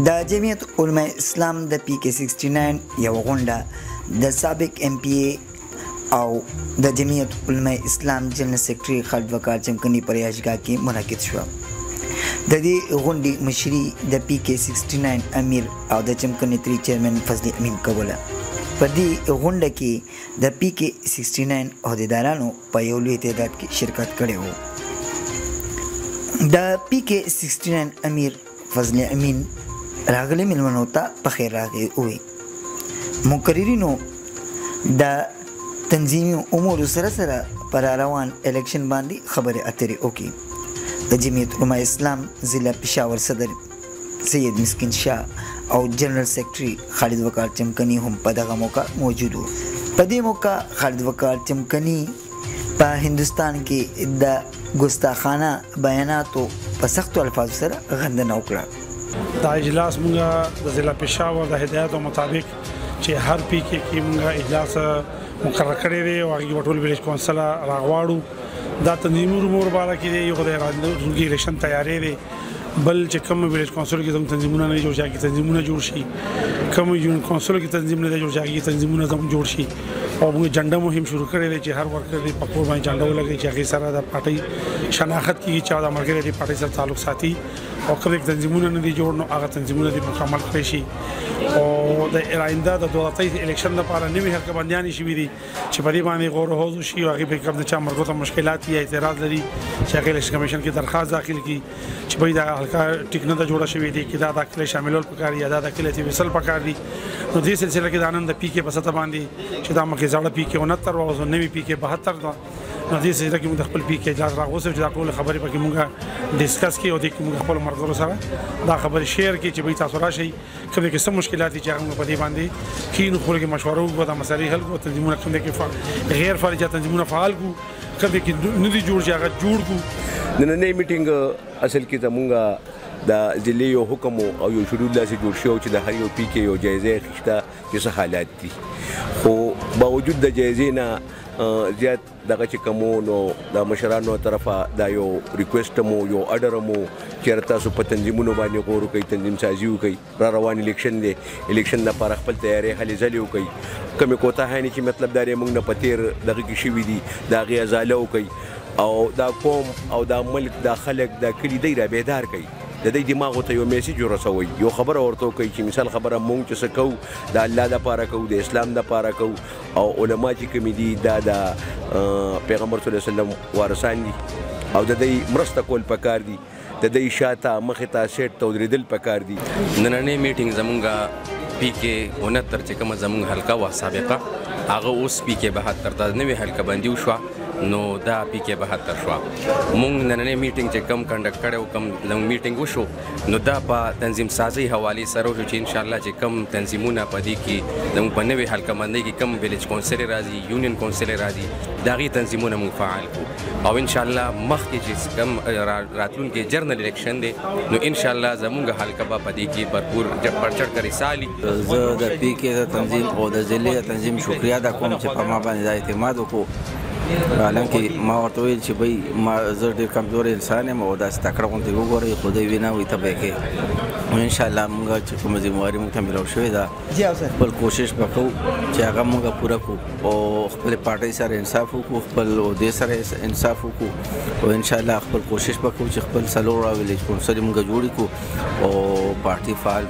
د جمعیت علماء اسلام د PK69 یو غونډه د سابق MPA او د جمعیت علماء اسلام جنرال سیکرټري خالد وقار چمکني پر یاشګاه کې منعقد شو. د دې غونډې مشري د PK69 امیر او د چمکني 3 چیرمن فضل امین کوله. په دې غونډه کې د PK69 عہدیدارانو په یو لوی تعداد کې شرکت کړی و. د PK69 امیر فضل امین راغلی مېلمنو ته په خیر راغلی ووی. مقررینو د تنظیمي امورو سره سره پر روان الیکشن باندې خبرې اترې وکړي. د جمعیت علماء اسلام ضلع پېښور صدر سید مسکین شاه او جنرال سیکرټري خالد وقار چمکني هم په دغه موقع موجود وو. په دې موقع خالد وقار چمکني په هندوستان کې د ګستاخانه بیاناتو په سختو الفاظو سره غندنه وکړه. دا اجلاس مونږه د ضلع پېښور د هدایاتو مطابق چې هر PK کې مونږه اجلاس مقرر کړی دی او هغې ټول ویلیج کونسل راغواړو. دا تنظیمي امور باره کې دی، یو د راتلونکي الیکشن تیاری دی، بل چې کوم ویلیج کونسل کې زموږ تنظیمونه نه جوړ شي هغې تنظیمونه جوړ شي، کوم یونین کونسل کې تنظیم نه دی جوړ شي هغې تنظیمونه زموږ جوړ شي. او موږ جنډه مهم شروع کړی دی چې هر ورکر دی په کور باندې جنډه ولګوي چې هغې سره د پارټۍ شناخت کېږي چې د ملګري دې پارټۍ سره تعلق ساتي، او کوم تنظیمونه نه دي جوړ نو هغه تنظیمونه دې مکمل کړی شي. او د آینده د 2023 الیکشن لپاره نوي حلقه بندیانې شوي دي چې په دې باندې غور و خوض وشي او هغې پرې کوم د چا مربوطه مشکلات یا اعتراض لري چې هغې الیکشن کمیشن کې درخواست داخل کړي چې بهی دا حلقه ټیک نه ده جوړه شوې دي کې دا داخلې شاملول پکار یا دا داخلې وصل پکار دي. نو دې سلسله کې د نن د PK په سطح باندې چې دا مخکې زاړه PK 69 وه او نوي PK 72 ده، نو دې سلسله کې موږ د خپل PK اجلاس راغوښتو چې دا ټولې خبرې پکې موږ ډسکس کړي او دې کې موږ خپلو ملګرو سره دا خبرې شیر کړي چې بهی تاسو راشئ کوم کې څه مشکلات دي چې هغه موږ په دې باندې کښېنو، خپلو کې مشوره وکړو، دا مسایل حل کړو، تنظیمونه کوم کې غیر فعال تنظیمونه فعال کړو، کوم کې نه دي جوړ چې هغه جوړ کړو. نننی میټینګ اصل کې زمونږ د ضلعې یو حکم او یو شډول داسې جوړ شوی چې د هر یو PK یو جایزه اخیسته چې څه حالات دي، خو باوجود د جایزې نه زیات دغه چې کومو نو د مشرانو طرفه دا یو ریکویسټ مو یو اډر مو چې تاسو په تنظیمونو باندې غور وکړئ، تنظیم سازي وکړئ، را روان الیکشن دی، الیکشن لپاره خپل تیاری هلې ځلې وکړئ، کومې کوتاهیانې چې مطلب دا دی موږ نه په تېر دغه کې شوي دي د هغې ازاله وکړئ او دا قوم او دا ملک دا خلک دا کلي دی را بیدار کوي، د دې دماغو ته یو میسیج ورسوئ، یو خبره ورته وکړئ چې مثال خبره مونږ چې څه کوو د الله دپاره کوو، د اسلام دپاره کوو، او علما چې کومې دي دا د پیغمبر صلی الله علیه وسلم وارثان دي او د دوی مرسته کول پکار دي، د دوی شاته مخې ته سیټ ته ودرېدل پکار دي. نننی میټینګ زمونږ PK 69 چې کومه زمونږ حلقه وه سابقه هغه اوس PK 72 ته نوې حلقه بندي وشوه، نو دا PK 72 شوه. مونږ نننی میټینګ چې کم کنډکټ کړی و، کم میټینګ وشو، نو دا په تنظیم سازۍ حوالې سره وشو چې انشاءالله چې کم تنظیمونه په دې کې زموږ په نوې حلقه باندې کې کم ویلیج کونسل راځي، یونین کونسل راځي، د هغې تنظیمونه مونږ فعال کړو، او انشاءالله مخکې چې کم راتلونکی جرنل الیکشن دی نو انشاءالله زموږ حلقه به په دې کې بھرپور پرچړ کړي سالي. زه د PK د تنظیم او د ضلع تنظیم شکریه ادا کوم چې په ما باندې دا اعتماد وکړو، حالانکه ما ورته ویل چې بهی ما زه ډېر کمزوری انسان یم او داسې تکړه غوندې وګورئ، خو دوی وینا وایي ته به یې کوې. نو انشاءالله موږ چې کومه ذمواري موږ ته میلاو شوې ده خپل کوشش به کوو چې هغه موږ پوره کړو او خپلې پارټۍ سره انصاف وکړو، خپل عهدې سره انصاف وکړو، او انشاءالله خپل کوشش به کوو چې خپل څلور ویلیج کونسل موږ جوړې کړو او پارټي فعال.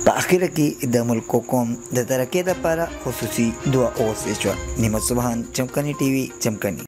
په اخره کې د ملک قوم د ترقۍ لپاره خصوصي دعا اوسې شوه. نعمت سبحان، چمکني TV، چمکني.